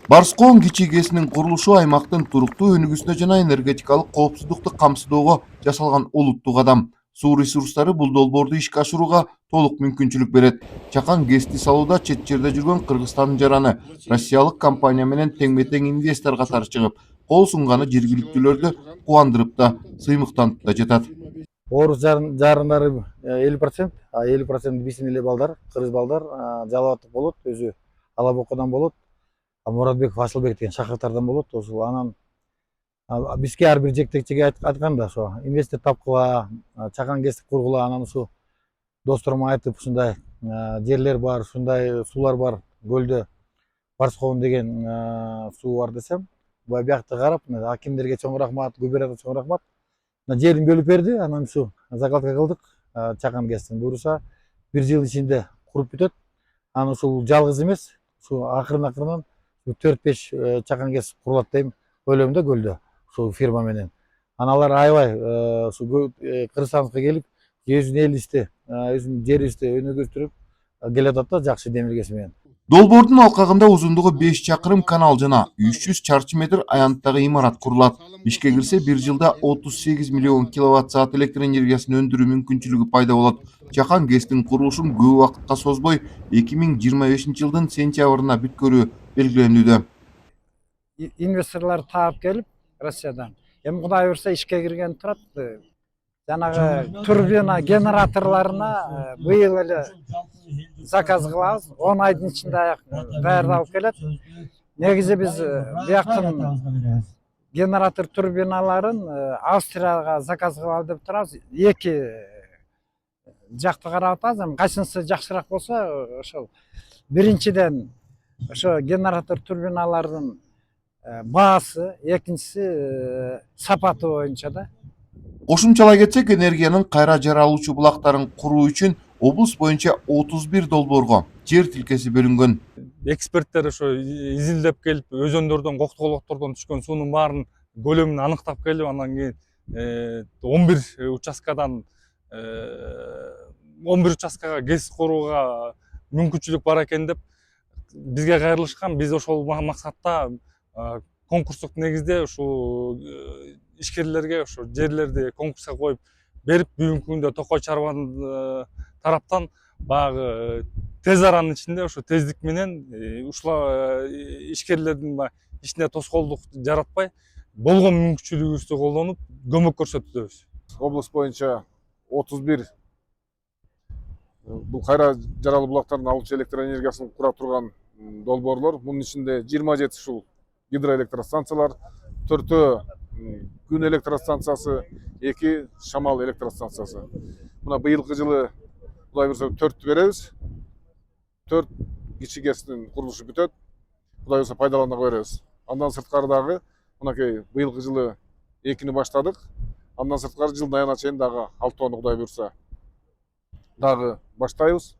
Барскоон кичи ГЭСинин курулушу аймактын туруктуу өнүгүүсүнө жана энергетикалык коопсуздукту камсыздоого жасалган олуттук кадам. Суу ресурстары бул долбоорду ишке ашырууга толук мүмкүнчүлүк берет. Чакан ГЭСти салууда чет жерде жүргөн Кыргызстандын жараны россиялык компания менен теңме тең инвестор катары чыгып, кол сунганы жергиликтүүлөрдү кубандырып да, сыймыктантып да жатат. Орус жарандары 50%, 50% биздин эле балдар, кыргыз балдар Жалал Абадтык болот, өзү Алабокодан болот. Муратбеков Асылбек деген шакырттардан болот. Ошол анан бизге ар бир жетекчиге айтканда ошо инвестор тапкыла, Чакан ГЭСти кургула, анан ушу досторума айтып, ушундай жерлер бар, ушундай суулар бар, көлдө Барскоон деген суу бар десем, биякты карап, акимдерге чоң рахмат, губернаторго чоң рахмат. Жерин бөлүп берди, анан ушу закладка кылдык. Чакан ГЭСтин буюрса 1 жыл ичинде куруп бүтөт. Анан ушул жалгыз эмес, ушу акырын 4-5 Чакан ГЭС курулат дейм ойлойм да көлдө, ушул фирма менен. Аналар аябай ушу Кыргызстанга келип, өзүнүн элибизди, өзүнүн жерибизди өнүгүштүрүп келатат да жакшы демилгеси менен. Долбоордун алкагында узундугу 5 чакырым канал жана 300 чарчы метр аянттагы имарат курулат. Ишке кирсе 1 жылда 38 миллион киловатт-саат электр энергиясын өндүрүү мүмкүнчүлүгү пайда болот. Чакан ГЭСтин курулушун көп убакытка созбой 2025 жылдын сентябрына бүткөрүү белгилендүүдө. Инвесторлор таап келип Россиядан. Эми Кудай буйрса ишке кирген турат. Жанагы турбина генераторларына быйыл эле заказ кылабыз. 10 айдын ичинде даярдалып келет. Негизи биз бияктын генератор турбиналарын Австрияга заказ кылалы деп турабыз. Эки жакты карап атабыз. Кайсынысы жакшыраак болсо ошол. Биринчиден ошо генератор турбиналардын баасы, экинчиси сапаты боюнча да. Кошумчалай кетсек, энергиянын кайра жаралуучу булактарын куруу үчүн облус боюнча 31 долбоорго жер тилкеси бөлүнгөн. Эксперттер ошо изилдеп келип, өзөндөрдөн, коктоголоктордон түшкөн суунун баарын көлөмүн аныктап келип, анан кийин 11 участкадан 11 участкага ГЭС курууга мүмкүнчүлүк бар экен деп бизге кайрылышкан. Биз ошол максатта конкурстук негизде ушул ишкерлерге ошо жерлерди конкурска коюп берип, бүгүнкү күндө Токой чарбанын тараптан баягы тез аранын ичинде ошо тездик менен ушул ишкерлердин ишине тоскоолдук жаратпай, болгон мүмкүнчүлүгүбүздү колдонуп көмөк көрсөтүбүз. Облус боюнча 31 бул кайра жаралуу булактарын алуучу электр энергиясын кура турган долбоорлор. Мунун ичинде 27 ушул гидроэлектростанциялар, 4 күн электростанциясы, 2 шамал электростанциясы. Мына быйылкы жылы Кудай буйрса 4 беребиз. 4 кичи ГЭСтин курулушу бүтөт. Кудай буйрса пайдаланууга беребиз. Андан сырткары дагы мынакей быйылкы жылы 2-ни баштадык. Андан сырткары жылдын аягына чейин дагы 6-тоону Кудай буйрса дагы баштайбыз.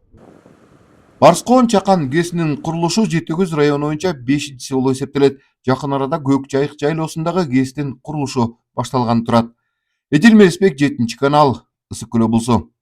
Барскоон Чакан ГЭСинин курулушу Жети Көз району боюнча 5-чи болуп эсептелет. Жакын арада Көк Жайык жайлоосундагы ГЭСтин курулушу башталганы турат. Эдил Мелисбек, 7 канал, Ысык Көл облусу.